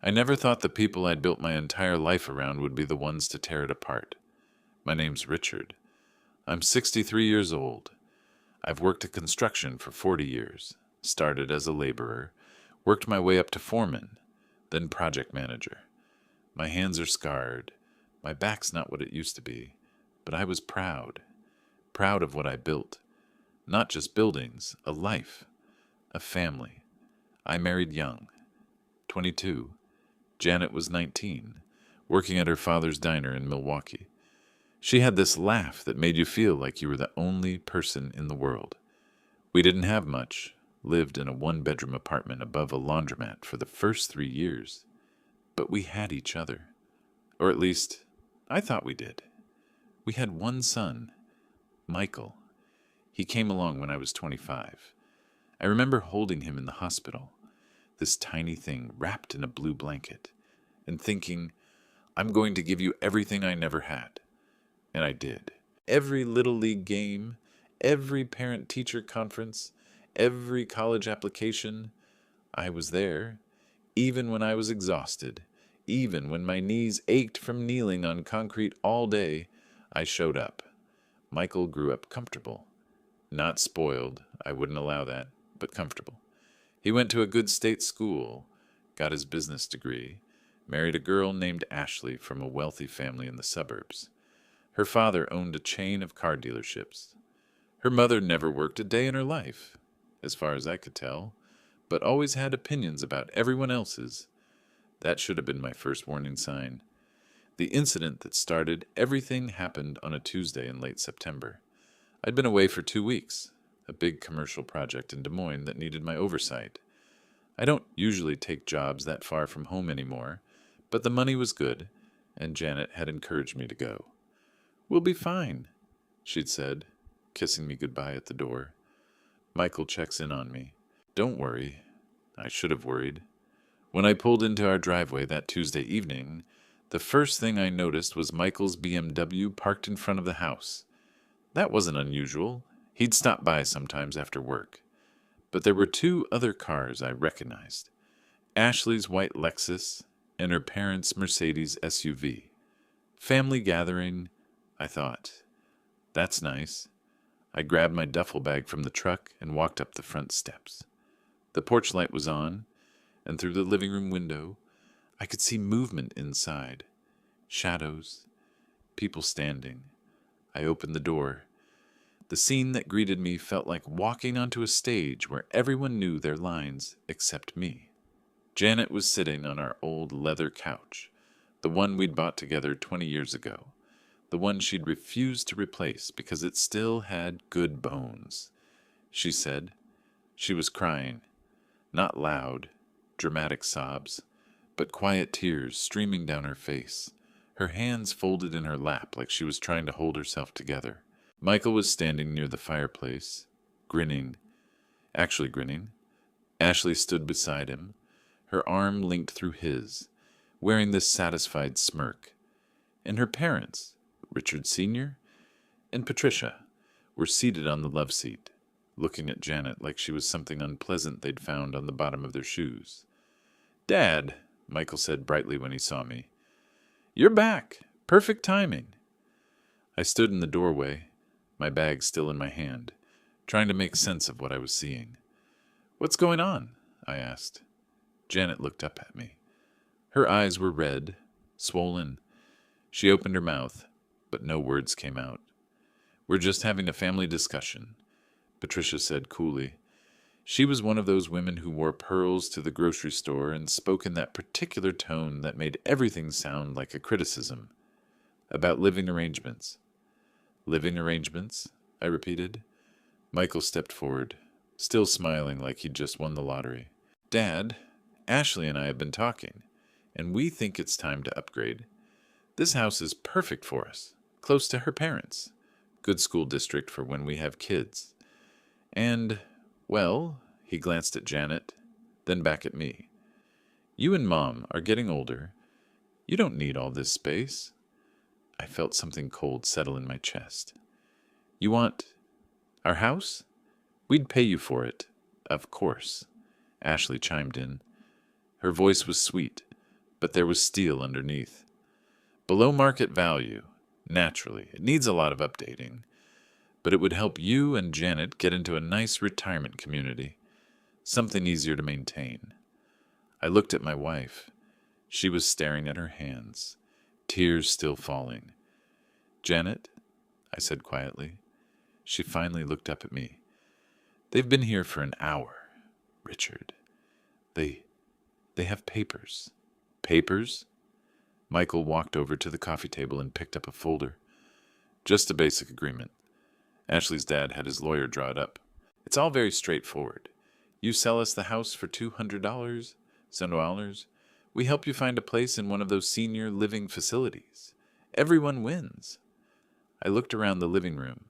I never thought the people I'd built my entire life around would be the ones to tear it apart. My name's Richard. I'm 63 years old. I've worked at construction for 40 years. Started as a laborer, worked my way up to foreman, then project manager. My hands are scarred. My back's not what it used to be. But I was proud. Proud of what I built. Not just buildings, a life. A family. I married young. 22. Janet was 19, working at her father's diner in Milwaukee. She had this laugh that made you feel like you were the only person in the world. We didn't have much, lived in a one-bedroom apartment above a laundromat for the first 3 years. But we had each other. Or at least, I thought we did. We had one son, Michael. He came along when I was 25. I remember holding him in the hospital, this tiny thing wrapped in a blue blanket, and thinking, I'm going to give you everything I never had. And I did. Every Little League game, every parent-teacher conference, every college application, I was there, even when I was exhausted, even when my knees ached from kneeling on concrete all day, I showed up. Michael grew up comfortable. Not spoiled, I wouldn't allow that, but comfortable. He went to a good state school, got his business degree, married a girl named Ashley from a wealthy family in the suburbs. Her father owned a chain of car dealerships. Her mother never worked a day in her life, as far as I could tell, but always had opinions about everyone else's. That should have been my first warning sign. The incident that started everything happened on a Tuesday in late September. I'd been away for 2 weeks, a big commercial project in Des Moines that needed my oversight. I don't usually take jobs that far from home anymore, but the money was good, and Janet had encouraged me to go. We'll be fine, she'd said, kissing me goodbye at the door. Michael checks in on me. Don't worry. I should have worried. When I pulled into our driveway that Tuesday evening, the first thing I noticed was Michael's BMW parked in front of the house. That wasn't unusual. He'd stop by sometimes after work. But there were 2 other cars I recognized. Ashley's white Lexus and her parents' Mercedes SUV. Family gathering, I thought. That's nice. I grabbed my duffel bag from the truck and walked up the front steps. The porch light was on, and through the living room window, I could see movement inside. Shadows. People standing. I opened the door. The scene that greeted me felt like walking onto a stage where everyone knew their lines except me. Janet was sitting on our old leather couch, the one we'd bought together 20 years ago, the one she'd refused to replace because it still had good bones. She said. She was crying. Not loud, dramatic sobs, but quiet tears streaming down her face, her hands folded in her lap like she was trying to hold herself together. Michael was standing near the fireplace, grinning. Actually grinning. Ashley stood beside him, her arm linked through his, wearing this satisfied smirk. And her parents, Richard Sr. and Patricia, were seated on the love seat, looking at Janet like she was something unpleasant they'd found on the bottom of their shoes. "Dad," Michael said brightly when he saw me. "You're back. Perfect timing." I stood in the doorway, my bag still in my hand, trying to make sense of what I was seeing. "What's going on?" I asked. Janet looked up at me. Her eyes were red, swollen. She opened her mouth, but no words came out. "We're just having a family discussion," Patricia said coolly. She was one of those women who wore pearls to the grocery store and spoke in that particular tone that made everything sound like a criticism. "About living arrangements." "Living arrangements?" I repeated. Michael stepped forward, still smiling like he'd just won the lottery. "Dad, Ashley and I have been talking, and we think it's time to upgrade. This house is perfect for us, close to her parents. Good school district for when we have kids. And, well," he glanced at Janet, then back at me. "You and Mom are getting older. You don't need all this space." I felt something cold settle in my chest. "You want our house? We'd pay you for it, of course," Ashley chimed in. Her voice was sweet, but there was steel underneath. Below market value, naturally. It needs a lot of updating, but it would help you and Janet get into a nice retirement community, something easier to maintain. I looked at my wife. She was staring at her hands, tears still falling. "Janet," I said quietly. She finally looked up at me. "They've been here for an hour, Richard. They have papers." "Papers?" Michael walked over to the coffee table and picked up a folder. "Just a basic agreement. Ashley's dad had his lawyer draw it up. It's all very straightforward. You sell us the house for $200, $100. We help you find a place in one of those senior living facilities. Everyone wins." I looked around the living room.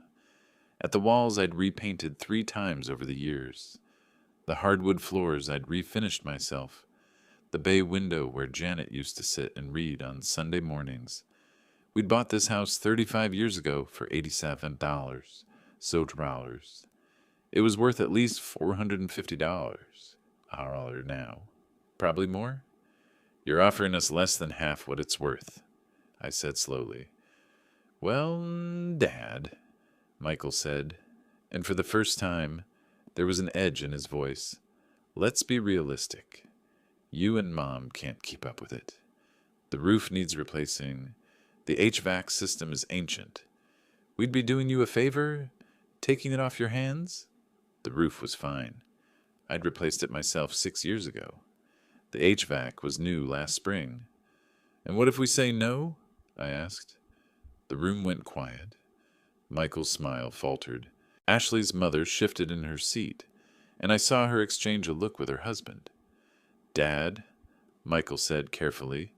At the walls I'd repainted 3 times over the years. The hardwood floors I'd refinished myself. The bay window where Janet used to sit and read on Sunday mornings. We'd bought this house 35 years ago for $87. So dollars. It was worth at least $450. Our now. Probably more? "You're offering us less than half what it's worth," I said slowly. "Well, Dad," Michael said, and for the first time, there was an edge in his voice. "Let's be realistic. You and Mom can't keep up with it. The roof needs replacing. The HVAC system is ancient. We'd be doing you a favor, taking it off your hands." The roof was fine. I'd replaced it myself 6 years ago. The HVAC was new last spring. "And what if we say no?" I asked. The room went quiet. Michael's smile faltered. Ashley's mother shifted in her seat, and I saw her exchange a look with her husband. "Dad," Michael said carefully,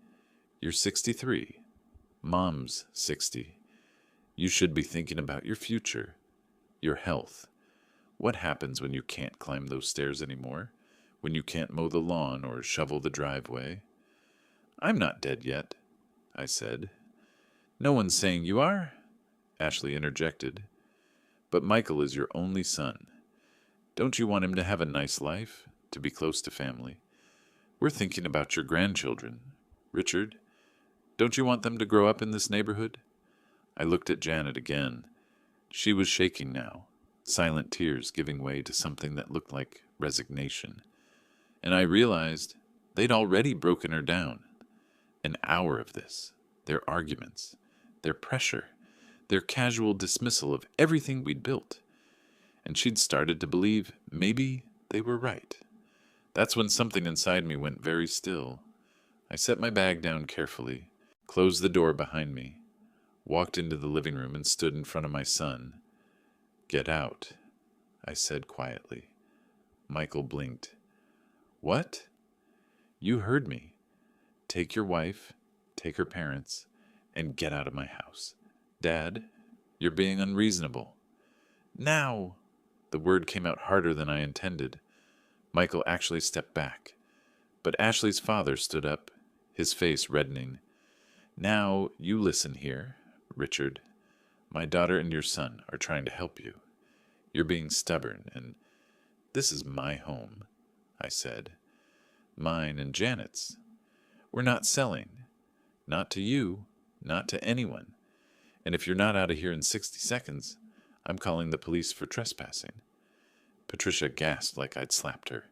"you're 63. Mom's 60. You should be thinking about your future, your health. What happens when you can't climb those stairs anymore? When you can't mow the lawn or shovel the driveway?" "I'm not dead yet," I said. "No one's saying you are," Ashley interjected. "But Michael is your only son. Don't you want him to have a nice life, to be close to family? We're thinking about your grandchildren. Richard, don't you want them to grow up in this neighborhood?" I looked at Janet again. She was shaking now, silent tears giving way to something that looked like resignation. And I realized they'd already broken her down. An hour of this, their arguments, their pressure, their casual dismissal of everything we'd built. And she'd started to believe maybe they were right. That's when something inside me went very still. I set my bag down carefully, closed the door behind me, walked into the living room and stood in front of my son. "Get out," I said quietly. Michael blinked. "What?" "You heard me. Take your wife, take her parents, and get out of my house. Dad, you're being unreasonable." "Now!" The word came out harder than I intended. Michael actually stepped back, but Ashley's father stood up, his face reddening. "Now, you listen here, Richard. My daughter and your son are trying to help you. You're being stubborn, and this is my home," I said. "Mine and Janet's. We're not selling. Not to you, not to anyone. And if you're not out of here in 60 seconds, I'm calling the police for trespassing." Patricia gasped like I'd slapped her.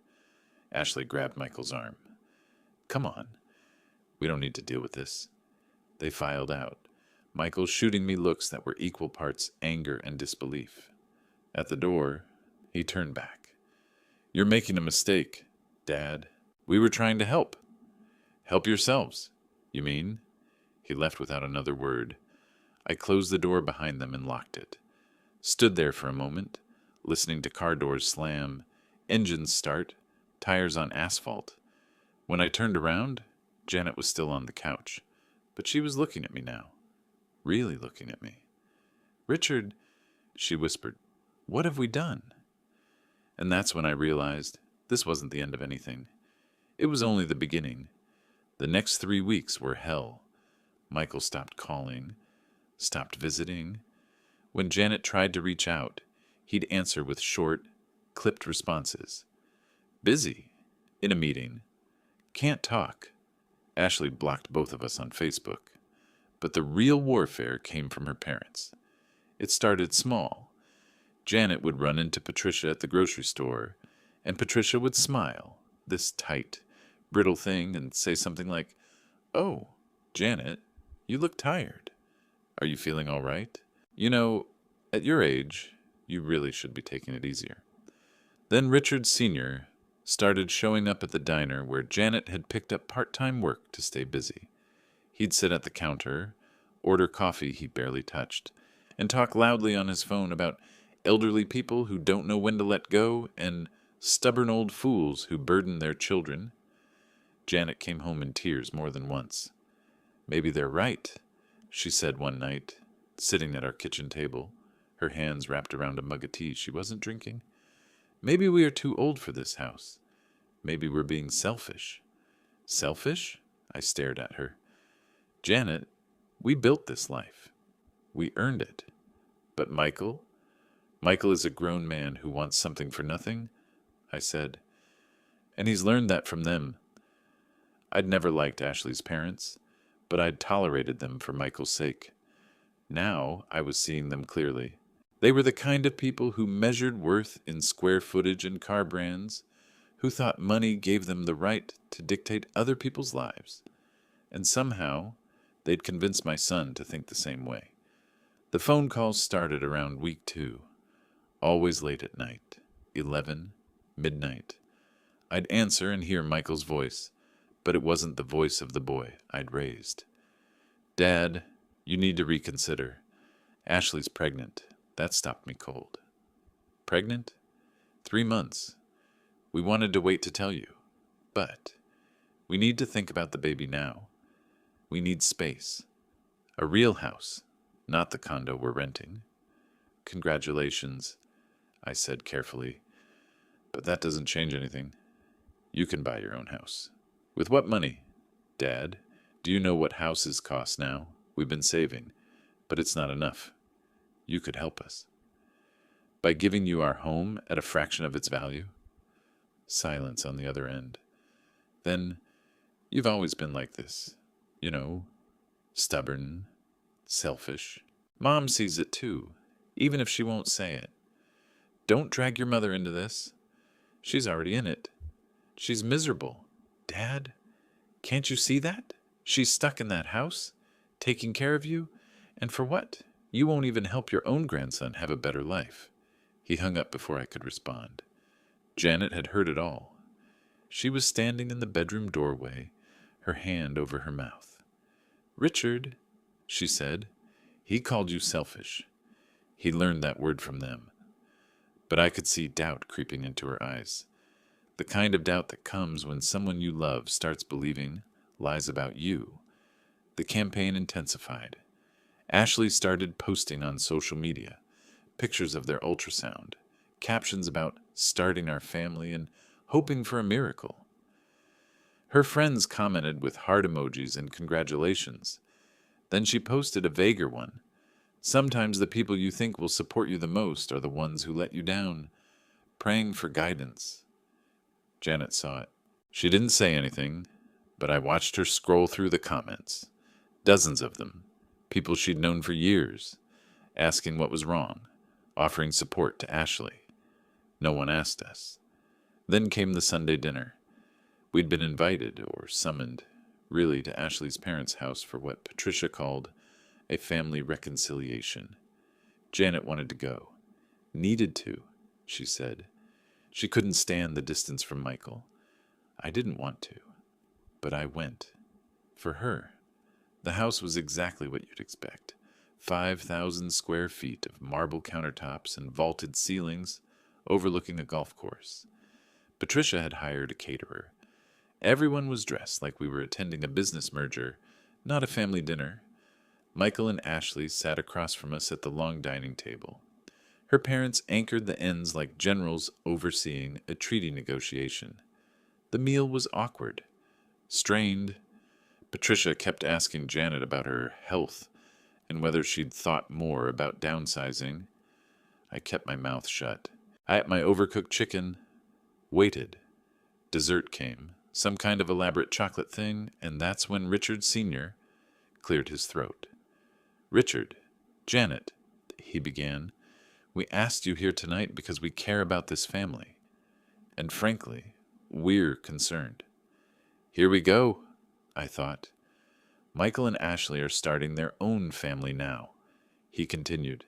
Ashley grabbed Michael's arm. "Come on. We don't need to deal with this." They filed out, Michael shooting me looks that were equal parts anger and disbelief. At the door, he turned back. "You're making a mistake, Dad. We were trying to help." "Help yourselves, you mean?" He left without another word. I closed the door behind them and locked it. Stood there for a moment, listening to car doors slam, engines start, tires on asphalt. When I turned around, Janet was still on the couch, but she was looking at me now, really looking at me. "Richard," she whispered, "what have we done?" And that's when I realized this wasn't the end of anything. It was only the beginning. The next 3 weeks were hell. Michael stopped calling, stopped visiting. When Janet tried to reach out, he'd answer with short, clipped responses. "Busy. In a meeting. Can't talk. Ashley blocked both of us on Facebook. But the real warfare came from her parents. It started small. Janet would run into Patricia at the grocery store, and Patricia would smile, this tight, brittle thing, and say something like, "Oh, Janet, you look tired. Are you feeling all right? You know, at your age, you really should be taking it easier." Then Richard Sr. started showing up at the diner where Janet had picked up part-time work to stay busy. He'd sit at the counter, order coffee he barely touched, and talk loudly on his phone about elderly people who don't know when to let go and stubborn old fools who burden their children. Janet came home in tears more than once. "Maybe they're right," she said one night, sitting at our kitchen table, her hands wrapped around a mug of tea she wasn't drinking. "Maybe we are too old for this house. Maybe we're being selfish." "Selfish?" I stared at her. "Janet, we built this life. We earned it. But Michael? Michael is a grown man who wants something for nothing," I said. "And he's learned that from them." I'd never liked Ashley's parents, but I'd tolerated them for Michael's sake. Now I was seeing them clearly. They were the kind of people who measured worth in square footage and car brands, who thought money gave them the right to dictate other people's lives. And somehow, they'd convinced my son to think the same way. The phone calls started around week 2, always late at night, 11, midnight. I'd answer and hear Michael's voice, but it wasn't the voice of the boy I'd raised. "Dad, you need to reconsider. Ashley's pregnant. That stopped me cold." "Pregnant?" 3 months. "We wanted to wait to tell you. But we need to think about the baby now. We need space. A real house, not the condo we're renting." "Congratulations," I said carefully. "But that doesn't change anything. You can buy your own house." "With what money?" "Dad, do you know what houses cost now? We've been saving, but it's not enough. You could help us." "By giving you our home at a fraction of its value?" Silence on the other end. "Then, you've always been like this. You know, stubborn, selfish. Mom sees it too, even if she won't say it. Don't drag your mother into this. She's already in it. She's miserable. Dad, can't you see that? She's stuck in that house, taking care of you, and for what? You won't even help your own grandson have a better life." He hung up before I could respond. Janet had heard it all. She was standing in the bedroom doorway, her hand over her mouth. "Richard," she said, "he called you selfish. He learned that word from them." But I could see doubt creeping into her eyes. The kind of doubt that comes when someone you love starts believing lies about you. The campaign intensified. Ashley started posting on social media, pictures of their ultrasound, captions about starting our family and hoping for a miracle. Her friends commented with heart emojis and congratulations. Then she posted a vaguer one. "Sometimes the people you think will support you the most are the ones who let you down. Praying for guidance." Janet saw it. She didn't say anything, but I watched her scroll through the comments. Dozens of them. People she'd known for years, asking what was wrong, offering support to Ashley. No one asked us. Then came the Sunday dinner. We'd been invited, or summoned, really to Ashley's parents' house for what Patricia called a family reconciliation. Janet wanted to go. Needed to, she said. She couldn't stand the distance from Michael. I didn't want to, but I went. For her. The house was exactly what you'd expect. 5,000 square feet of marble countertops and vaulted ceilings overlooking a golf course. Patricia had hired a caterer. Everyone was dressed like we were attending a business merger, not a family dinner. Michael and Ashley sat across from us at the long dining table. Her parents anchored the ends like generals overseeing a treaty negotiation. The meal was awkward, strained. Patricia kept asking Janet about her health and whether she'd thought more about downsizing. I kept my mouth shut. I ate my overcooked chicken, waited. Dessert came, Some kind of elaborate chocolate thing, and that's when Richard Sr. cleared his throat. Richard, Janet, he began, we asked you here tonight because we care about this family. And frankly, we're concerned. Here we go, I thought. Michael and Ashley are starting their own family now, he continued.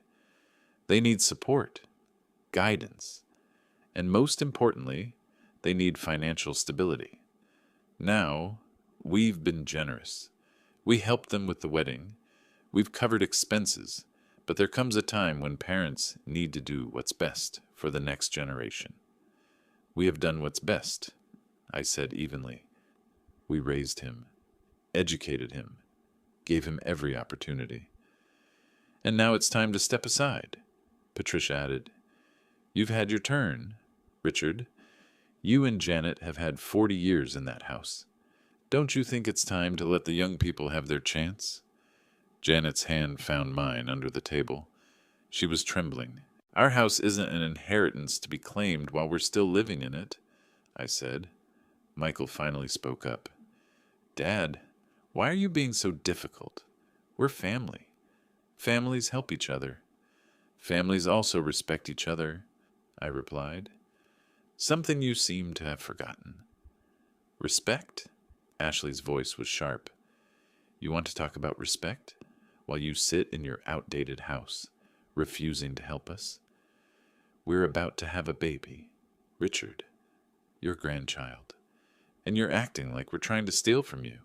They need support, guidance, and most importantly, they need financial stability. Now, we've been generous. We helped them with the wedding. We've covered expenses, but there comes a time when parents need to do what's best for the next generation. We have done what's best, I said evenly. We raised him, educated him, gave him every opportunity. And now it's time to step aside, Patricia added. You've had your turn, Richard. You and Janet have had 40 years in that house. Don't you think it's time to let the young people have their chance? Janet's hand found mine under the table. She was trembling. Our house isn't an inheritance to be claimed while we're still living in it, I said. Michael finally spoke up. Dad, why are you being so difficult? We're family. Families help each other. Families also respect each other, I replied. Something you seem to have forgotten. Respect? Ashley's voice was sharp. You want to talk about respect? While you sit in your outdated house, refusing to help us? We're about to have a baby, Richard, your grandchild, and you're acting like we're trying to steal from you.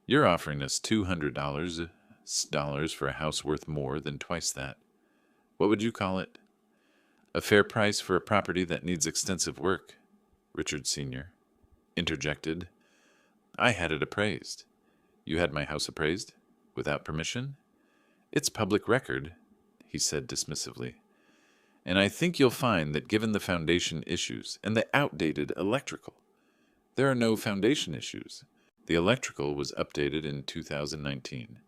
You're offering us $200 for a house worth more than twice that. What would you call it? A fair price for a property that needs extensive work, Richard Sr. interjected. I had it appraised. You had my house appraised? Without permission? It's public record, he said dismissively. And I think you'll find that given the foundation issues and the outdated electrical, there are no foundation issues. The electrical was updated in 2019.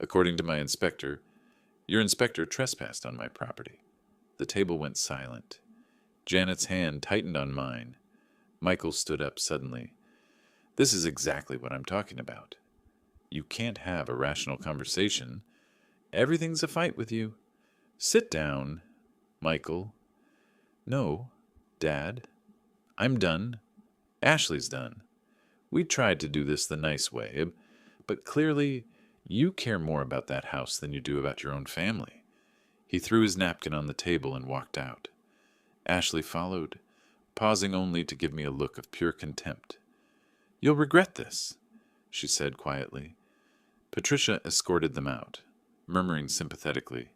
According to my inspector, your inspector trespassed on my property. The table went silent. Janet's hand tightened on mine. Michael stood up suddenly. This is exactly what I'm talking about. You can't have a rational conversation. Everything's a fight with you. Sit down, Michael. No, Dad. I'm done. Ashley's done. We tried to do this the nice way, but clearly you care more about that house than you do about your own family. He threw his napkin on the table and walked out. Ashley followed, pausing only to give me a look of pure contempt. You'll regret this, she said quietly. Patricia escorted them out, murmuring sympathetically.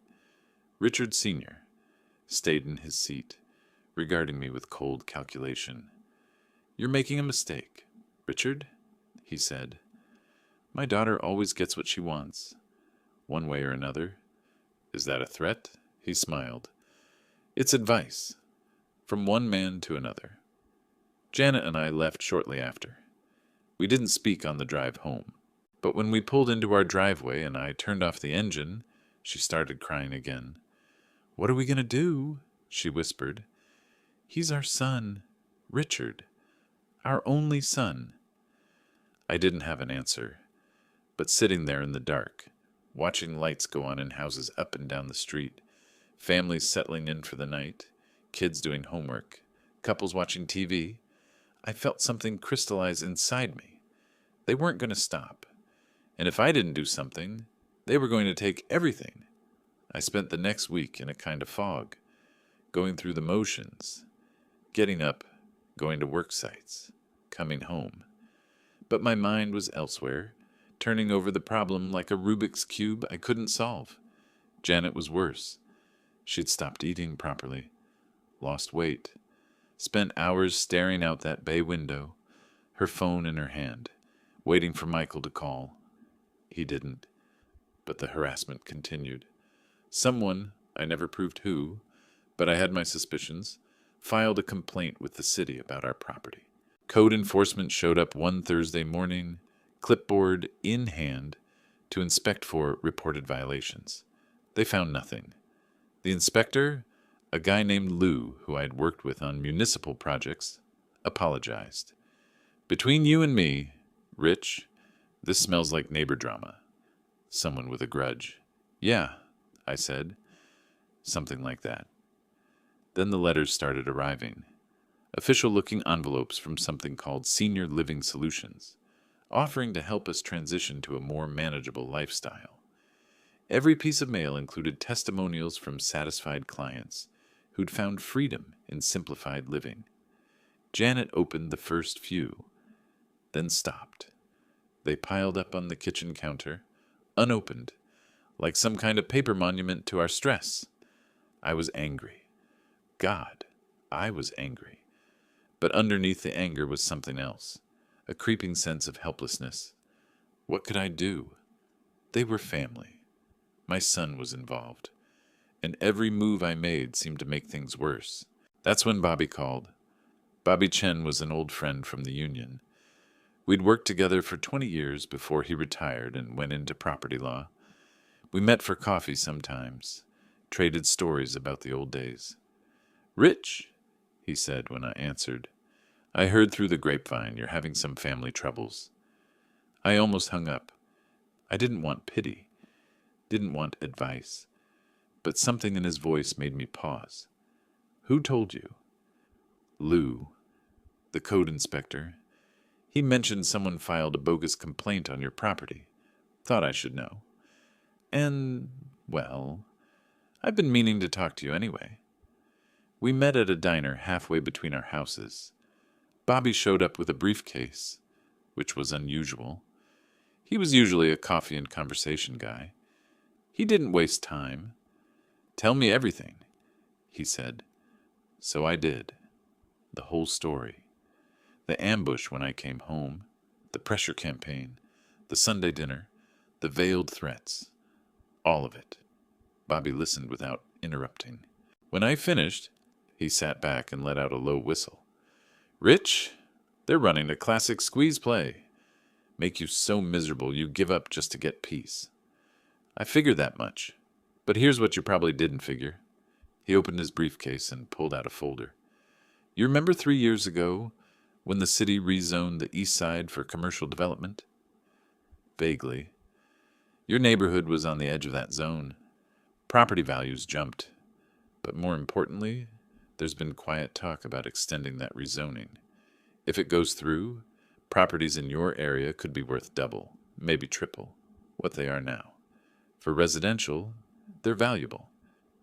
Richard Sr. stayed in his seat, regarding me with cold calculation. You're making a mistake, Richard, he said. My daughter always gets what she wants, one way or another. Is that a threat? He smiled. It's advice, from one man to another. Janet and I left shortly after. We didn't speak on the drive home, but when we pulled into our driveway and I turned off the engine, she started crying again. What are we going to do? She whispered. He's our son, Richard, our only son. I didn't have an answer, but sitting there in the dark, watching lights go on in houses up and down the street, families settling in for the night, kids doing homework, couples watching TV, I felt something crystallize inside me. They weren't going to stop, and if I didn't do something, they were going to take everything. I spent the next week in a kind of fog, going through the motions, getting up, going to work sites, coming home. But my mind was elsewhere, turning over the problem like a Rubik's Cube I couldn't solve. Janet was worse. She'd stopped eating properly, lost weight, spent hours staring out that bay window, her phone in her hand, waiting for Michael to call. He didn't, but the harassment continued. Someone, I never proved who, but I had my suspicions, filed a complaint with the city about our property. Code enforcement showed up one Thursday morning, clipboard in hand, to inspect for reported violations. They found nothing. The inspector, a guy named Lou, who I had worked with on municipal projects, apologized. Between you and me, Rich, this smells like neighbor drama. Someone with a grudge. Yeah, I said. Something like that. Then the letters started arriving. Official-looking envelopes from something called Senior Living Solutions, offering to help us transition to a more manageable lifestyle. Every piece of mail included testimonials from satisfied clients who'd found freedom in simplified living. Janet opened the first few, then stopped. They piled up on the kitchen counter, unopened, like some kind of paper monument to our stress. I was angry. God, I was angry. But underneath the anger was something else, a creeping sense of helplessness. What could I do? They were family. My son was involved, and every move I made seemed to make things worse. That's when Bobby called. Bobby Chen was an old friend from the union. We'd worked together for 20 years before he retired and went into property law. We met for coffee sometimes, traded stories about the old days. "Rich," he said when I answered, "I heard through the grapevine you're having some family troubles." I almost hung up. I didn't want pity, didn't want advice, but something in his voice made me pause. "Who told you?" "Lou, the code inspector. He mentioned someone filed a bogus complaint on your property. Thought I should know. And, well, I've been meaning to talk to you anyway." We met at a diner halfway between our houses. Bobby showed up with a briefcase, which was unusual. He was usually a coffee and conversation guy. He didn't waste time. "Tell me everything," he said. So I did. The whole story. The ambush when I came home, the pressure campaign, the Sunday dinner, the veiled threats. All of it. Bobby listened without interrupting. When I finished, he sat back and let out a low whistle. "Rich, they're running a classic squeeze play. Make you so miserable you give up just to get peace. I figured that much. But here's what you probably didn't figure." He opened his briefcase and pulled out a folder. "You remember 3 years ago when the city rezoned the east side for commercial development?" "Vaguely. Your neighborhood was on the edge of that zone. Property values jumped. But more importantly, there's been quiet talk about extending that rezoning. If it goes through, properties in your area could be worth double, maybe triple, what they are now. For residential, they're valuable.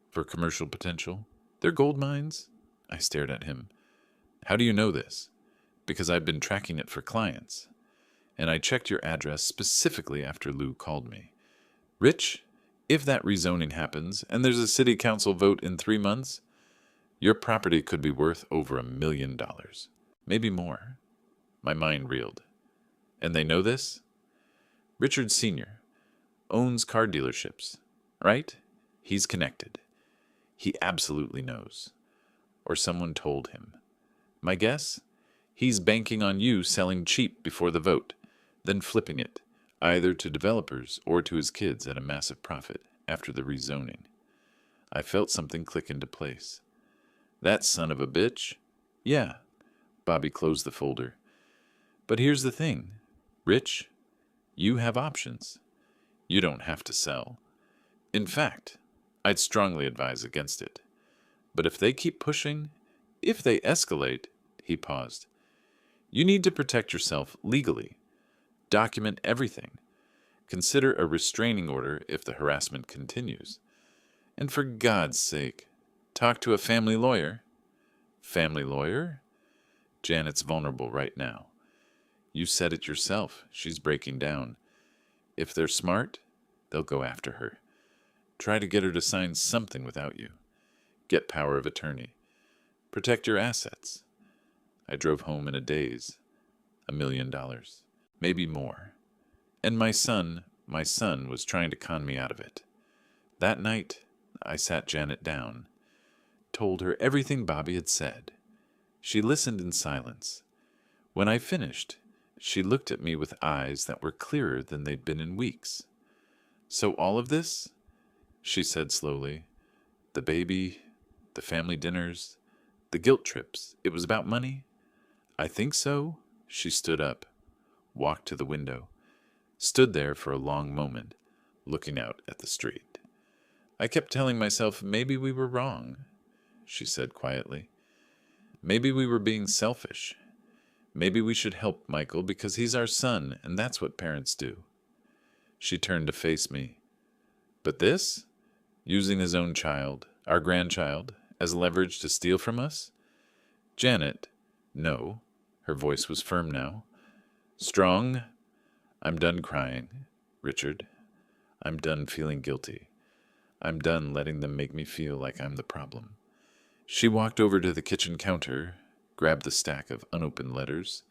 For commercial potential, they're gold mines." I stared at him. "How do you know this?" "Because I've been tracking it for clients. And I checked your address specifically after Lou called me. Rich, if that rezoning happens and there's a city council vote in 3 months, your property could be worth over $1 million. Maybe more." My mind reeled. "And they know this?" "Richard Sr. owns car dealerships, right? He's connected. He absolutely knows. Or someone told him. My guess? He's banking on you selling cheap before the vote, then flipping it, either to developers or to his kids at a massive profit after the rezoning." I felt something click into place. "That son of a bitch?" "Yeah." Bobby closed the folder. "But here's the thing, Rich. You have options. You don't have to sell. In fact, I'd strongly advise against it. But if they keep pushing, if they escalate," he paused, "you need to protect yourself legally. Document everything. Consider a restraining order if the harassment continues. And for God's sake, talk to a family lawyer." "Family lawyer?" "Janet's vulnerable right now. You said it yourself. She's breaking down. If they're smart, they'll go after her. Try to get her to sign something without you. Get power of attorney. Protect your assets." I drove home in a daze. $1 million. Maybe more. And my son was trying to con me out of it. That night, I sat Janet down, told her everything Bobby had said. She listened in silence. When I finished, she looked at me with eyes that were clearer than they'd been in weeks. "So all of this," she said slowly, "the baby, the family dinners, the guilt trips, it was about money?" "I think so," She stood up, walked to the window, stood there for a long moment, looking out at the street. I kept telling myself maybe we were wrong, she said quietly. Maybe we were being selfish. Maybe we should help Michael because he's our son, and that's what parents do. She turned to face me. But this? Using his own child, our grandchild, as leverage to steal from us? Janet, no. Her voice was firm now. Strong. I'm done crying, Richard. I'm done feeling guilty. I'm done letting them make me feel like I'm the problem. She walked over to the kitchen counter, grabbed the stack of unopened letters,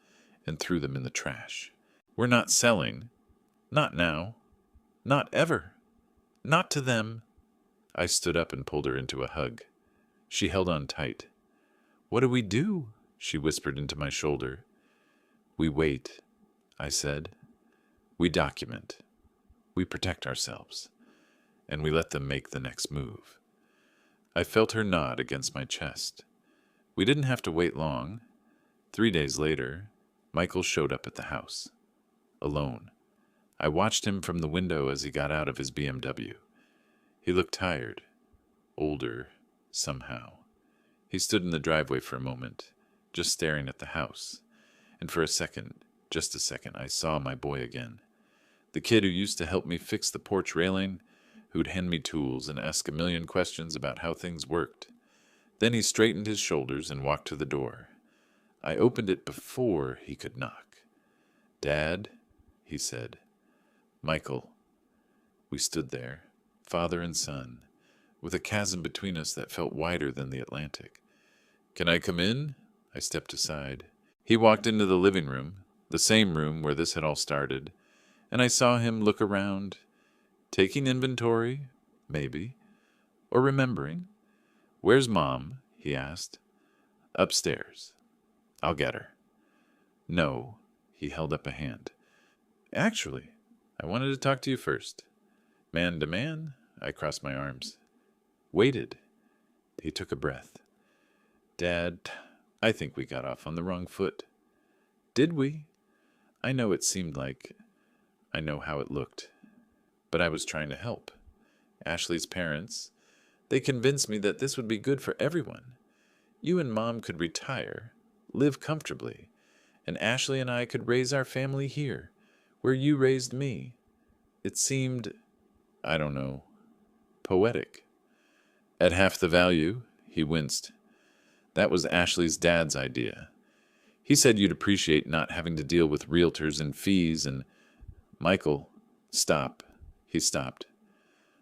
and threw them in the trash. We're not selling. Not now. Not ever. Not to them. I stood up and pulled her into a hug. She held on tight. What do we do? She whispered into my shoulder. We wait, I said. We document. We protect ourselves. And we let them make the next move. I felt her nod against my chest. We didn't have to wait long. 3 days later, Michael showed up at the house. Alone. I watched him from the window as he got out of his BMW. He looked tired. Older, somehow. He stood in the driveway for a moment, just staring at the house. And for a second, just a second, I saw my boy again. The kid who used to help me fix the porch railing, who'd hand me tools and ask a million questions about how things worked. Then he straightened his shoulders and walked to the door. I opened it before he could knock. Dad, he said. Michael. We stood there, father and son, with a chasm between us that felt wider than the Atlantic. Can I come in? I stepped aside. He walked into the living room, the same room where this had all started, and I saw him look around, taking inventory, maybe, or remembering. Where's Mom? He asked. Upstairs. I'll get her. No, he held up a hand. Actually, I wanted to talk to you first. Man to man, I crossed my arms. Waited. He took a breath. Dad, I think we got off on the wrong foot. Did we? I know it seemed like. I know how it looked. But I was trying to help. Ashley's parents, they convinced me that this would be good for everyone. You and Mom could retire, live comfortably, and Ashley and I could raise our family here, where you raised me. It seemed, I don't know, poetic. At half the value, he winced. That was Ashley's dad's idea. He said you'd appreciate not having to deal with realtors and fees and... Michael, stop. He stopped.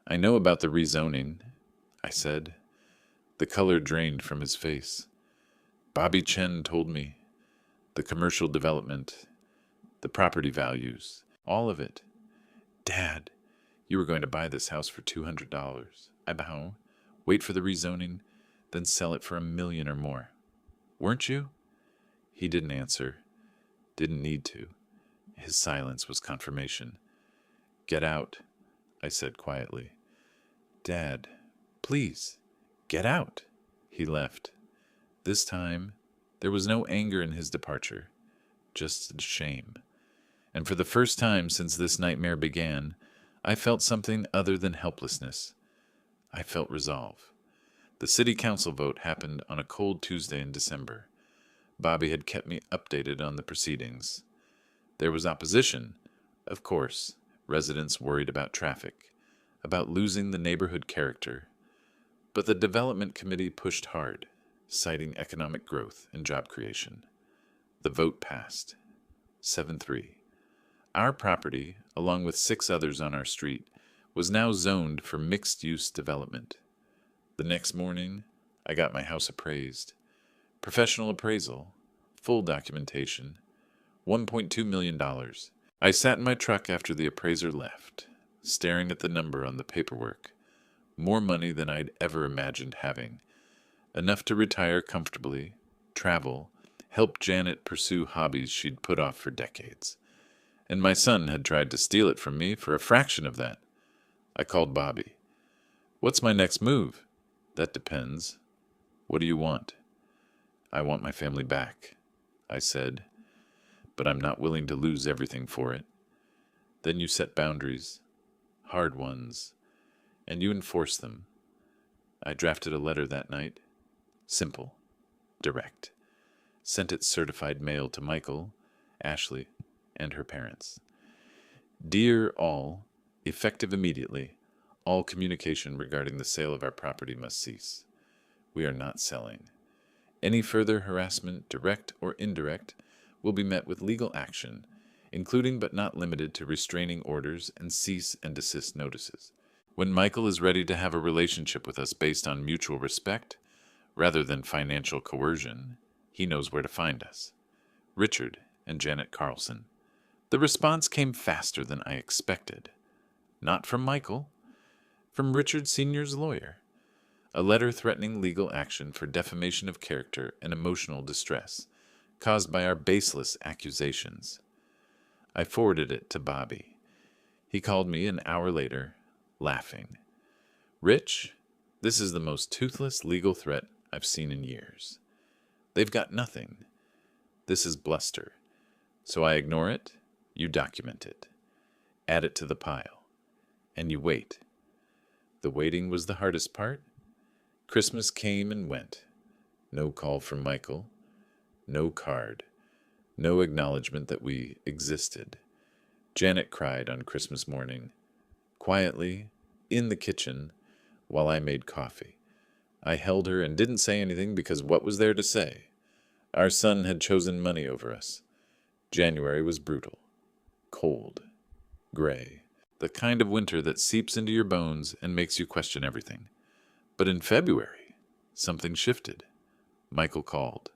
I know about the rezoning, I said. The color drained from his face. Bobby Chen told me. The commercial development, the property values, all of it. Dad, you were going to buy this house for $200. I bow, wait for the rezoning, then sell it for $1 million or more. Weren't you? He didn't answer. Didn't need to. His silence was confirmation. Get out, I said quietly. Dad, please, get out. He left. This time, there was no anger in his departure, just shame. And for the first time since this nightmare began, I felt something other than helplessness. I felt resolve. The city council vote happened on a cold Tuesday in December. Bobby had kept me updated on the proceedings. There was opposition, of course, residents worried about traffic, about losing the neighborhood character. But the development committee pushed hard, citing economic growth and job creation. The vote passed. 7-3. Our property, along with 6 others on our street, was now zoned for mixed-use development. The next morning, I got my house appraised. Professional appraisal, full documentation, $1.2 million. I sat in my truck after the appraiser left, staring at the number on the paperwork. More money than I'd ever imagined having. Enough to retire comfortably, travel, help Janet pursue hobbies she'd put off for decades. And my son had tried to steal it from me for a fraction of that. I called Bobby. What's my next move? That depends. What do you want? I want my family back, I said. but I'm not willing to lose everything for it. Then you set boundaries, hard ones, and you enforce them. I drafted a letter that night. Simple, direct. Sent it certified mail to Michael, Ashley, and her parents. Dear all, effective immediately, all communication regarding the sale of our property must cease. We are not selling. Any further harassment, direct or indirect, will be met with legal action, including but not limited to restraining orders and cease and desist notices. When Michael is ready to have a relationship with us based on mutual respect, rather than financial coercion, he knows where to find us. Richard and Janet Carlson. The response came faster than I expected. Not from Michael, from Richard Sr.'s lawyer. A letter threatening legal action for defamation of character and emotional distress caused by our baseless accusations. I forwarded it to Bobby. He called me an hour later, laughing. Rich, this is the most toothless legal threat I've seen in years. They've got nothing. This is bluster. So I ignore it, you document it, add it to the pile, and you wait. The waiting was the hardest part. Christmas came and went. No call from Michael, no card, no acknowledgement that we existed. Janet cried on Christmas morning, quietly, in the kitchen, while I made coffee. I held her and didn't say anything because what was there to say? Our son had chosen money over us. January was brutal, cold, gray, the kind of winter that seeps into your bones and makes you question everything. But in February, something shifted. Michael called.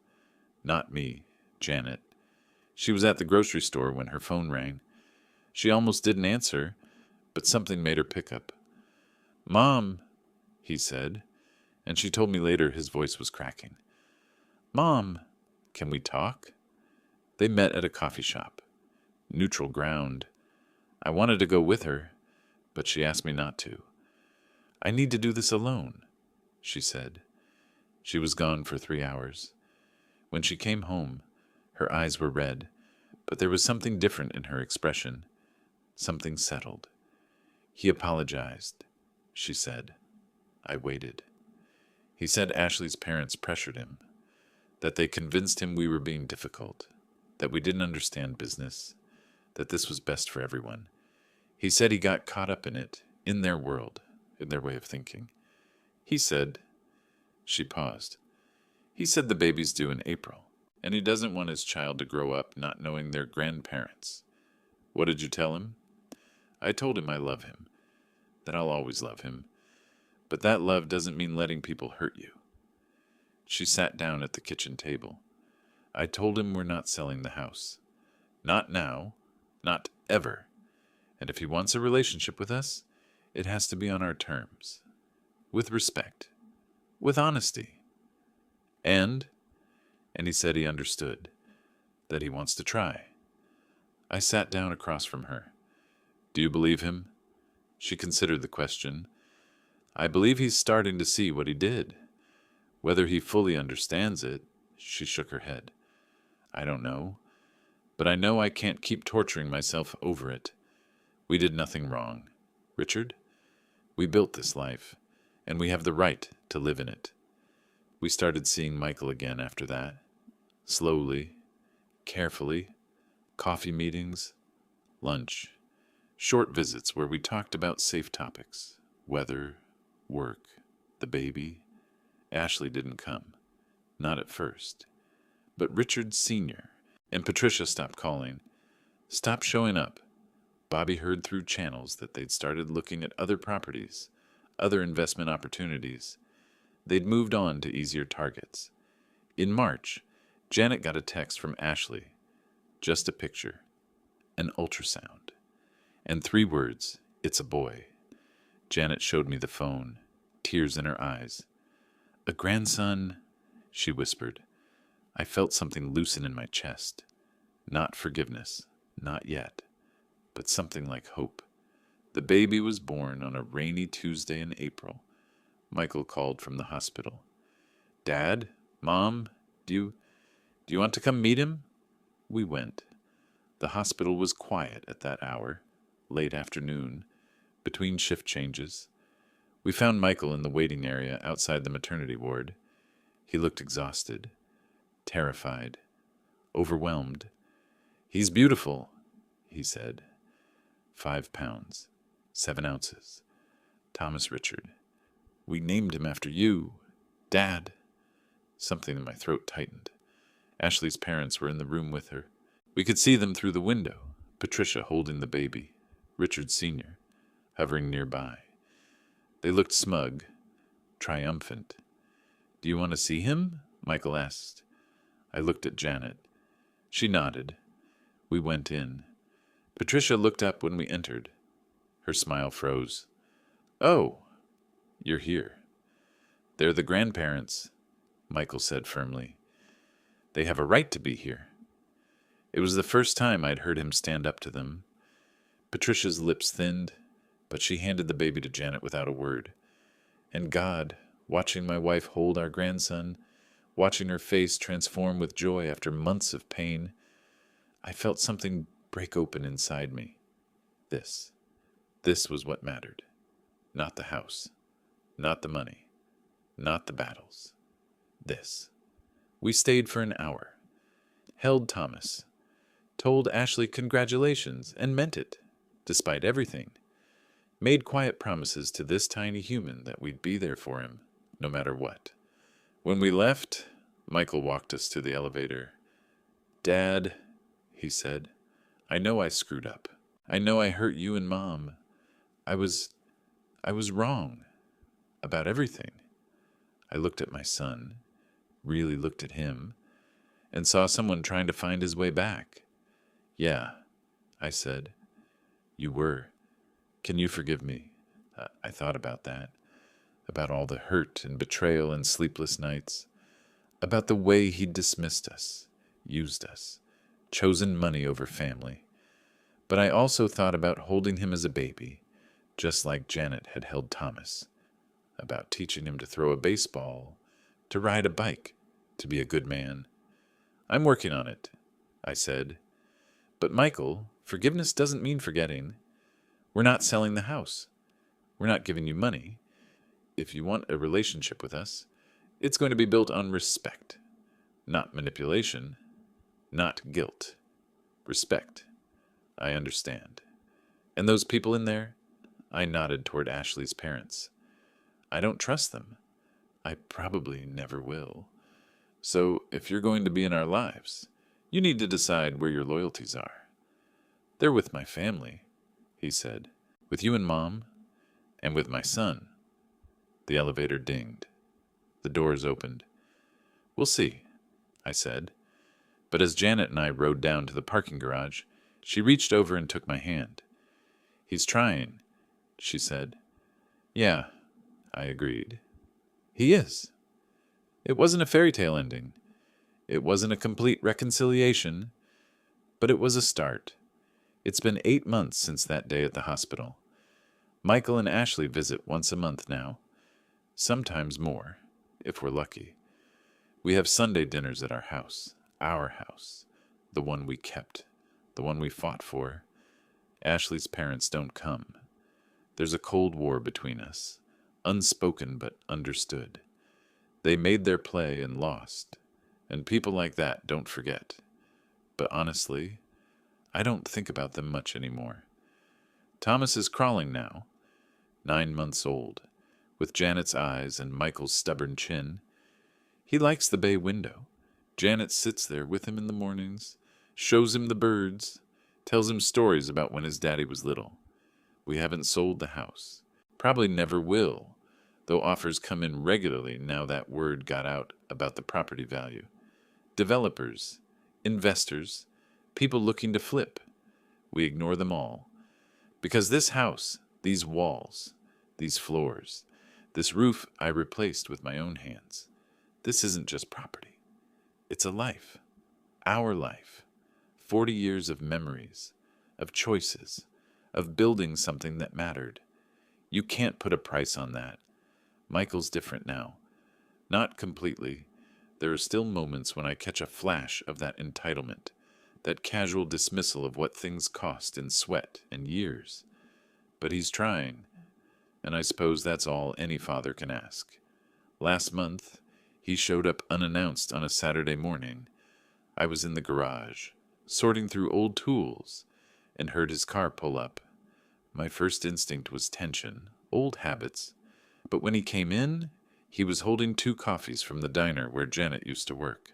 Not me, Janet. She was at the grocery store when her phone rang. She almost didn't answer, but something made her pick up. Mom, he said, and she told me later his voice was cracking. Mom, can we talk? They met at a coffee shop. Neutral ground. I wanted to go with her, but she asked me not to. I need to do this alone, she said. She was gone for 3 hours. When she came home, her eyes were red, but there was something different in her expression, something settled. He apologized, she said. I waited. He said Ashley's parents pressured him, that they convinced him we were being difficult, that we didn't understand business, that this was best for everyone. He said he got caught up in it, in their world, in their way of thinking. He said, she paused, he said the baby's due in April, and he doesn't want his child to grow up not knowing their grandparents. What did you tell him? I told him I love him, that I'll always love him, but that love doesn't mean letting people hurt you. She sat down at the kitchen table. I told him we're not selling the house. Not now, not ever. And if he wants a relationship with us, it has to be on our terms, with respect, with honesty. And he said he understood, that he wants to try. I sat down across from her. Do you believe him? She considered the question. I believe he's starting to see what he did. Whether he fully understands it, she shook her head. I don't know, but I know I can't keep torturing myself over it. We did nothing wrong. Richard, we built this life, and we have the right to live in it. We started seeing Michael again after that. Slowly, carefully, coffee meetings, lunch, short visits where we talked about safe topics, weather, work, the baby. Ashley didn't come, not at first. But Richard Sr. and Patricia stopped calling, stopped showing up. Bobby heard through channels that they'd started looking at other properties, other investment opportunities. They'd moved on to easier targets. In March, Janet got a text from Ashley. Just a picture, an ultrasound, and 3 words, it's a boy. Janet showed me the phone, tears in her eyes. A grandson, she whispered. I felt something loosen in my chest. Not forgiveness, not yet, but something like hope. The baby was born on a rainy Tuesday in April. Michael called from the hospital. Dad? Mom? Do you want to come meet him? We went. The hospital was quiet at that hour, late afternoon, between shift changes. We found Michael in the waiting area outside the maternity ward. He looked exhausted, terrified, overwhelmed. "He's beautiful," he said. 5 pounds, 7 ounces. Thomas Richard. "We named him after you, Dad." Something in my throat tightened. Ashley's parents were in the room with her. We could see them through the window, Patricia holding the baby, Richard Sr. hovering nearby. They looked smug, triumphant. "Do you want to see him?" Michael asked. I looked at Janet. She nodded. We went in. Patricia looked up when we entered. Her smile froze. "Oh, you're here." "They're the grandparents," Michael said firmly. "They have a right to be here." It was the first time I'd heard him stand up to them. Patricia's lips thinned, but she handed the baby to Janet without a word. And God, watching my wife hold our grandson, watching her face transform with joy after months of pain, I felt something break open inside me. This was what mattered. Not the house, not the money, not the battles. This. We stayed for an hour, held Thomas, told Ashley congratulations and meant it, despite everything, made quiet promises to this tiny human that we'd be there for him, no matter what. When we left, Michael walked us to the elevator. "Dad," he said, "I know I screwed up. I know I hurt you and Mom. I was wrong about everything." I looked at my son, really looked at him, and saw someone trying to find his way back. "Yeah," I said, "you were. Can you forgive me?" I thought about that, about all the hurt and betrayal and sleepless nights, about the way he'd dismissed us, used us, chosen money over family. But I also thought about holding him as a baby, just like Janet had held Thomas, about teaching him to throw a baseball, to ride a bike, to be a good man. "I'm working on it," I said. "But Michael, forgiveness doesn't mean forgetting. We're not selling the house. We're not giving you money. If you want a relationship with us, it's going to be built on respect, not manipulation, not guilt. Respect. I understand. And those people in there?" I nodded toward Ashley's parents. "I don't trust them. I probably never will. So if you're going to be in our lives, you need to decide where your loyalties are." "They're with my family," he said. "With you and Mom, and with my son." The elevator dinged. The doors opened. "We'll see," I said. But as Janet and I rode down to the parking garage, she reached over and took my hand. "He's trying," she said. "Yeah," I agreed. "He is." It wasn't a fairy tale ending. It wasn't a complete reconciliation, but it was a start. It's been 8 months since that day at the hospital. Michael and Ashley visit once a month now, sometimes more, if we're lucky. We have Sunday dinners at our house, the one we kept, the one we fought for. Ashley's parents don't come. There's a cold war between us, unspoken but understood. They made their play and lost, and people like that don't forget. But honestly, I don't think about them much anymore. Thomas is crawling now, 9 months old, with Janet's eyes and Michael's stubborn chin. He likes the bay window. Janet sits there with him in the mornings, shows him the birds, tells him stories about when his daddy was little. We haven't sold the house. Probably never will, though offers come in regularly now that word got out about the property value. Developers, investors, people looking to flip. We ignore them all. Because this house, these walls, these floors, this roof I replaced with my own hands. This isn't just property. It's a life. Our life. 40 years of memories, of choices, of building something that mattered. You can't put a price on that. Michael's different now. Not completely. There are still moments when I catch a flash of that entitlement, that casual dismissal of what things cost in sweat and years. But he's trying, and I suppose that's all any father can ask. Last month, he showed up unannounced on a Saturday morning. I was in the garage, sorting through old tools, and heard his car pull up. My first instinct was tension, old habits. But when he came in, he was holding 2 coffees from the diner where Janet used to work.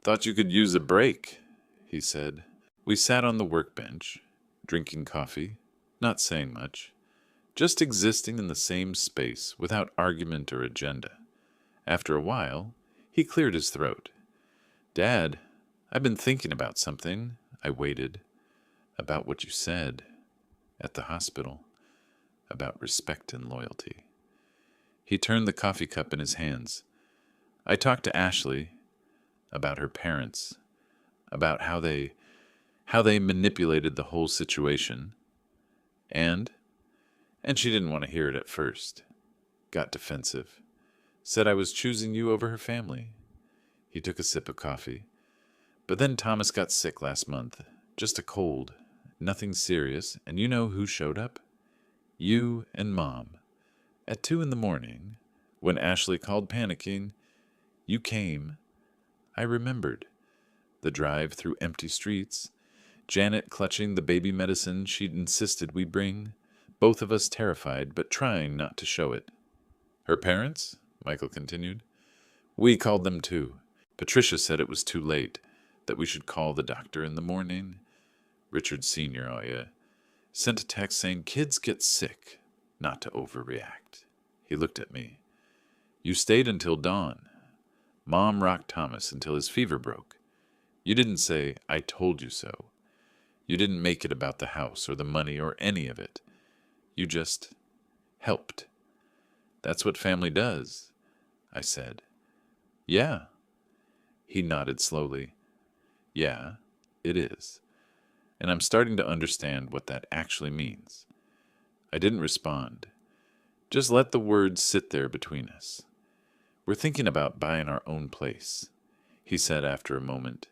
"Thought you could use a break," he said. We sat on the workbench, drinking coffee, not saying much, just existing in the same space without argument or agenda. After a while, he cleared his throat. "Dad, I've been thinking about something." I waited. "About what you said at the hospital, about respect and loyalty." He turned the coffee cup in his hands. "I talked to Ashley about her parents, about how they manipulated the whole situation, and she didn't want to hear it at first. Got defensive. Said I was choosing you over her family." He took a sip of coffee. "But then Thomas got sick last month. Just a cold. Nothing serious. And you know who showed up? You and Mom. At 2 a.m, when Ashley called panicking, you came. I remembered. The drive through empty streets, Janet clutching the baby medicine she'd insisted we bring, both of us terrified but trying not to show it. Her parents?" Michael continued. "We called them too. Patricia said it was too late, that we should call the doctor in the morning. Richard Sr. Sent a text saying kids get sick, not to overreact." He looked at me. "You stayed until dawn. Mom rocked Thomas until his fever broke. You didn't say, 'I told you so.' You didn't make it about the house or the money or any of it. You just helped. That's what family does," I said. "Yeah." He nodded slowly. "Yeah, it is. And I'm starting to understand what that actually means." I didn't respond. Just let the words sit there between us. "We're thinking about buying our own place," he said after a moment.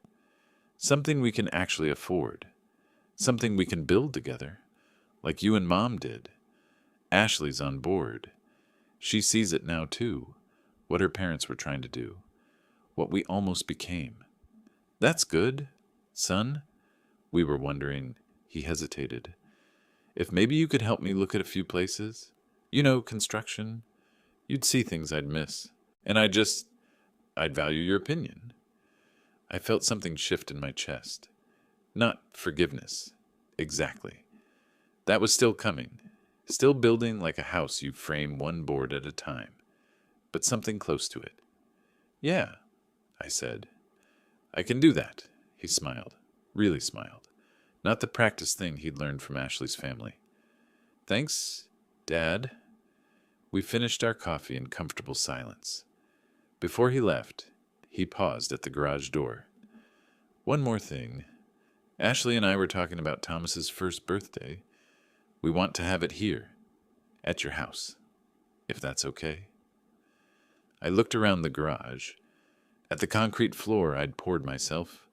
"Something we can actually afford. Something we can build together, like you and Mom did. Ashley's on board. She sees it now, too, what her parents were trying to do, what we almost became. That's good, son." We were wondering. He hesitated. "If maybe you could help me look at a few places. You know, construction. You'd see things I'd miss. And I'd value your opinion." I felt something shift in my chest. Not forgiveness. Exactly. That was still coming. Still building like a house you frame one board at a time. But something close to it. "Yeah," I said. "I can do that." He smiled. Really smiled. Not the practice thing he'd learned from Ashley's family. "Thanks, Dad." We finished our coffee in comfortable silence. Before he left, he paused at the garage door. "One more thing. Ashley and I were talking about Thomas's first birthday. We want to have it here, at your house, if that's okay." I looked around the garage, at the concrete floor I'd poured myself,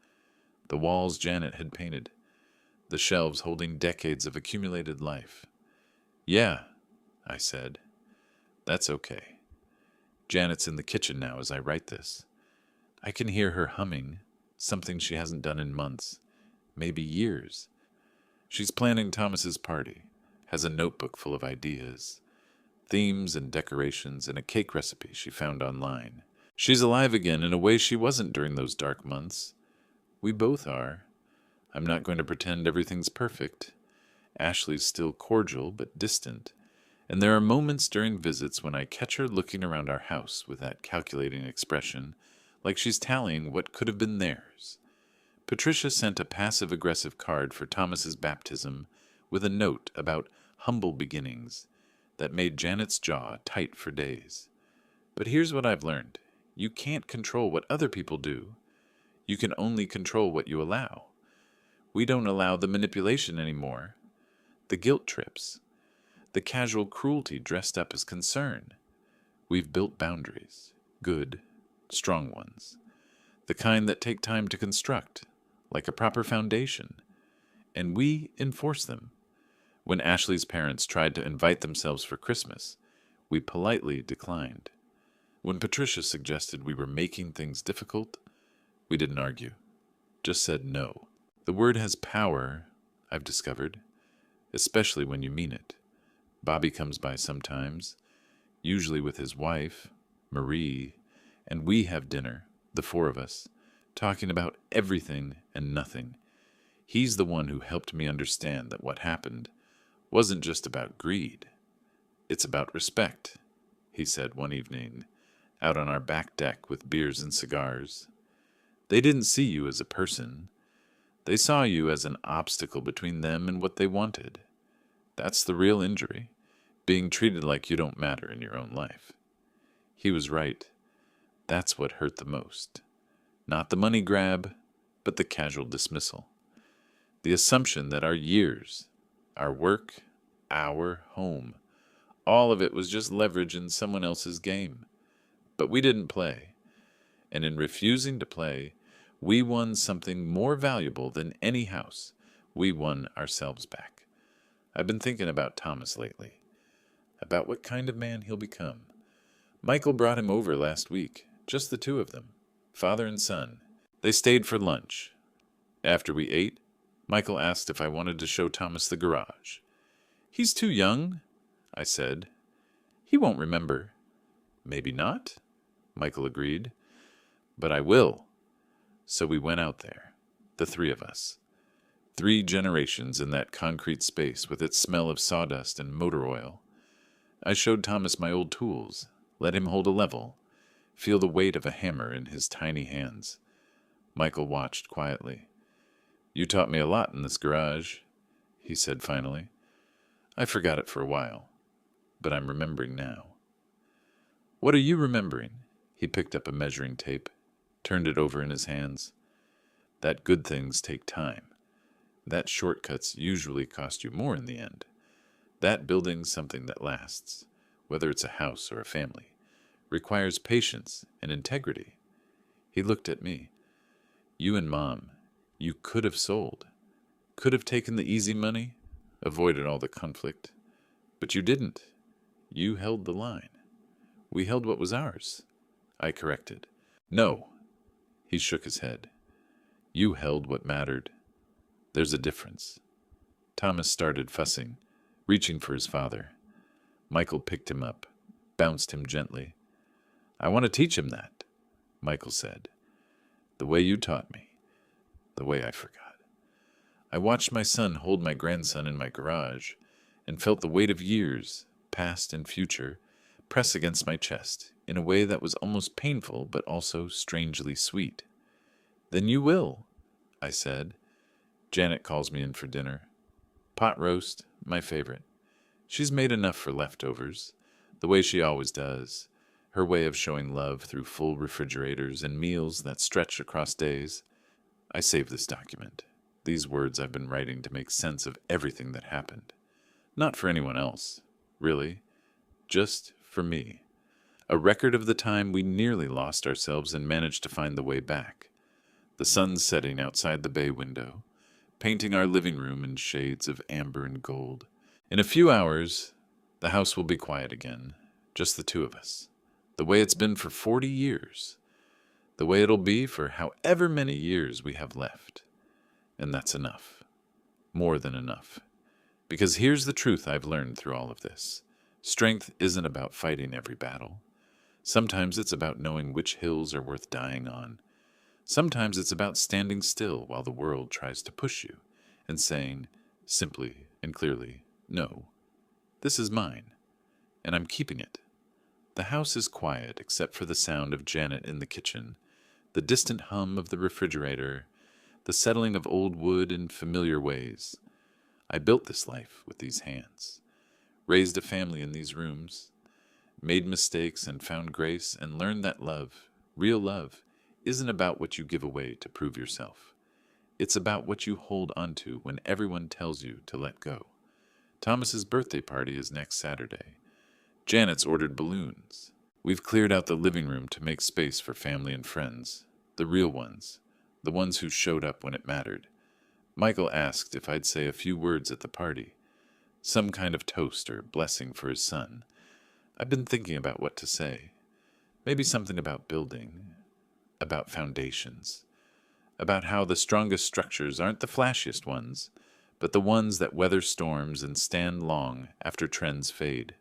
the walls Janet had painted, the shelves holding decades of accumulated life. "Yeah," I said. "That's okay. Janet's in the kitchen now as I write this. I can hear her humming, something she hasn't done in months, maybe years. She's planning Thomas's party, has a notebook full of ideas, themes and decorations, and a cake recipe she found online. She's alive again in a way she wasn't during those dark months. We both are. I'm not going to pretend everything's perfect. Ashley's still cordial but distant, and there are moments during visits when I catch her looking around our house with that calculating expression, like she's tallying what could have been theirs. Patricia sent a passive-aggressive card for Thomas's baptism with a note about humble beginnings that made Janet's jaw tight for days. But here's what I've learned. You can't control what other people do. You can only control what you allow. We don't allow the manipulation anymore, the guilt trips, the casual cruelty dressed up as concern. We've built boundaries, good, strong ones, the kind that take time to construct, like a proper foundation, and we enforce them. When Ashley's parents tried to invite themselves for Christmas, we politely declined. When Patricia suggested we were making things difficult, we didn't argue, just said no. The word has power, I've discovered, especially when you mean it. Bobby comes by sometimes, usually with his wife, Marie, and we have dinner, the four of us, talking about everything and nothing. He's the one who helped me understand that what happened wasn't just about greed. It's about respect, he said one evening, out on our back deck with beers and cigars. They didn't see you as a person. They saw you as an obstacle between them and what they wanted. That's the real injury, being treated like you don't matter in your own life. He was right. That's what hurt the most. Not the money grab, but the casual dismissal. The assumption that our years, our work, our home, all of it was just leverage in someone else's game. But we didn't play. And in refusing to play, we won something more valuable than any house. We won ourselves back. I've been thinking about Thomas lately, about what kind of man he'll become. Michael brought him over last week, just the two of them, father and son. They stayed for lunch. After we ate, Michael asked if I wanted to show Thomas the garage. He's too young, I said. He won't remember. Maybe not, Michael agreed. But I will. So we went out there, the three of us. 3 generations in that concrete space with its smell of sawdust and motor oil. I showed Thomas my old tools, let him hold a level, feel the weight of a hammer in his tiny hands. Michael watched quietly. You taught me a lot in this garage, he said finally. I forgot it for a while, but I'm remembering now. What are you remembering? He picked up a measuring tape, turned it over in his hands. That good things take time. That shortcuts usually cost you more in the end. That building something that lasts, whether it's a house or a family, requires patience and integrity. He looked at me. You and Mom, you could have sold, could have taken the easy money, avoided all the conflict, but you didn't. You held the line. We held what was ours, I corrected. No, he shook his head. You held what mattered. There's a difference. Thomas started fussing, reaching for his father. Michael picked him up, bounced him gently. I want to teach him that, Michael said. The way you taught me. The way I forgot. I watched my son hold my grandson in my garage and felt the weight of years, past and future, press against my chest in a way that was almost painful but also strangely sweet. Then you will, I said. Janet calls me in for dinner. Pot roast, my favorite. She's made enough for leftovers, the way she always does, her way of showing love through full refrigerators and meals that stretch across days. I saved this document, these words I've been writing to make sense of everything that happened. Not for anyone else, really, just for me. A record of the time we nearly lost ourselves and managed to find the way back. The sun setting outside the bay window, painting our living room in shades of amber and gold. In a few hours, the house will be quiet again, just the two of us. The way it's been for 40 years. The way it'll be for however many years we have left. And that's enough. More than enough. Because here's the truth I've learned through all of this. Strength isn't about fighting every battle. Sometimes it's about knowing which hills are worth dying on. Sometimes it's about standing still while the world tries to push you and saying, simply and clearly, no, this is mine, and I'm keeping it. The house is quiet except for the sound of Janet in the kitchen, the distant hum of the refrigerator, the settling of old wood in familiar ways. I built this life with these hands, raised a family in these rooms, made mistakes and found grace and learned that love, real love, isn't about what you give away to prove yourself. It's about what you hold onto when everyone tells you to let go. Thomas's birthday party is next Saturday. Janet's ordered balloons. We've cleared out the living room to make space for family and friends, the real ones, the ones who showed up when it mattered. Michael asked if I'd say a few words at the party, some kind of toast or blessing for his son. I've been thinking about what to say. Maybe something about building, about foundations, about how the strongest structures aren't the flashiest ones, but the ones that weather storms and stand long after trends fade.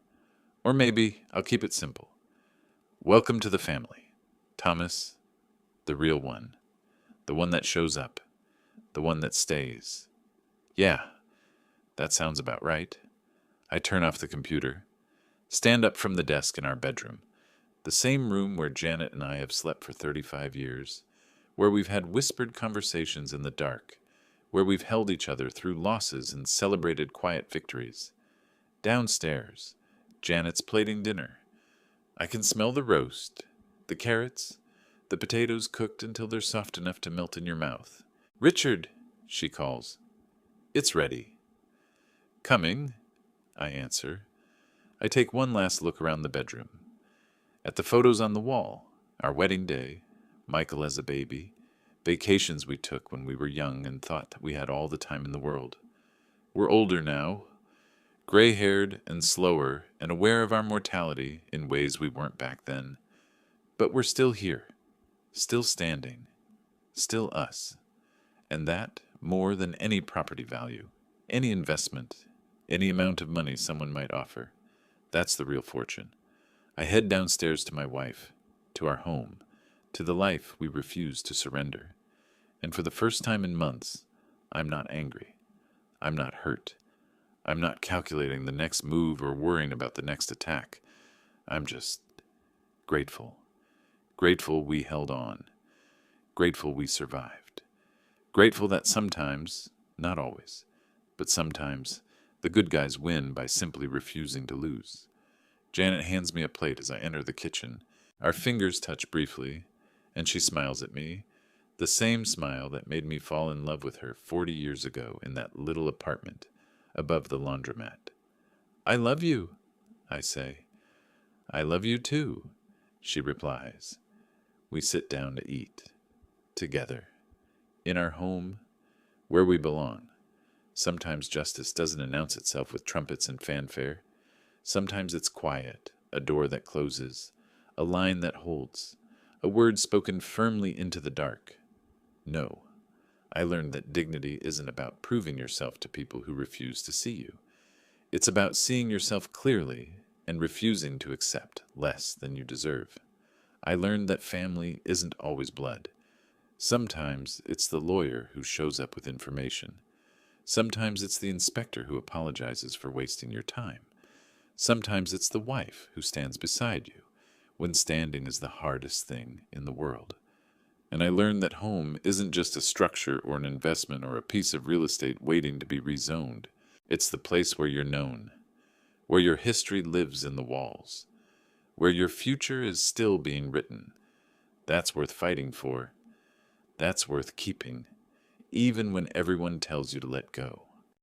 Or maybe I'll keep it simple. Welcome to the family. Thomas, the real one. The one that shows up. The one that stays. Yeah, that sounds about right. I turn off the computer, stand up from the desk in our bedroom, the same room where Janet and I have slept for 35 years, where we've had whispered conversations in the dark, where we've held each other through losses and celebrated quiet victories. Downstairs, Janet's plating dinner. I can smell the roast, the carrots, the potatoes cooked until they're soft enough to melt in your mouth. "Richard," she calls. "It's ready." "Coming," I answer. I take one last look around the bedroom. At the photos on the wall, our wedding day, Michael as a baby, vacations we took when we were young and thought that we had all the time in the world. We're older now, gray-haired and slower and aware of our mortality in ways we weren't back then. But we're still here, still standing, still us. And that, more than any property value, any investment, any amount of money someone might offer, that's the real fortune. I head downstairs to my wife, to our home, to the life we refuse to surrender. And for the first time in months, I'm not angry. I'm not hurt. I'm not calculating the next move or worrying about the next attack. I'm just grateful. Grateful we held on. Grateful we survived. Grateful that sometimes, not always, but sometimes, the good guys win by simply refusing to lose. Janet hands me a plate as I enter the kitchen. Our fingers touch briefly, and she smiles at me, the same smile that made me fall in love with her 40 years ago in that little apartment above the laundromat. "I love you," I say. "I love you too," she replies. We sit down to eat, together, in our home, where we belong. Sometimes justice doesn't announce itself with trumpets and fanfare. Sometimes it's quiet, a door that closes, a line that holds, a word spoken firmly into the dark. No, I learned that dignity isn't about proving yourself to people who refuse to see you. It's about seeing yourself clearly and refusing to accept less than you deserve. I learned that family isn't always blood. Sometimes it's the lawyer who shows up with information. Sometimes it's the inspector who apologizes for wasting your time. Sometimes it's the wife who stands beside you when standing is the hardest thing in the world. And I learned that home isn't just a structure or an investment or a piece of real estate waiting to be rezoned. It's the place where you're known, where your history lives in the walls, where your future is still being written. That's worth fighting for. That's worth keeping, even when everyone tells you to let go.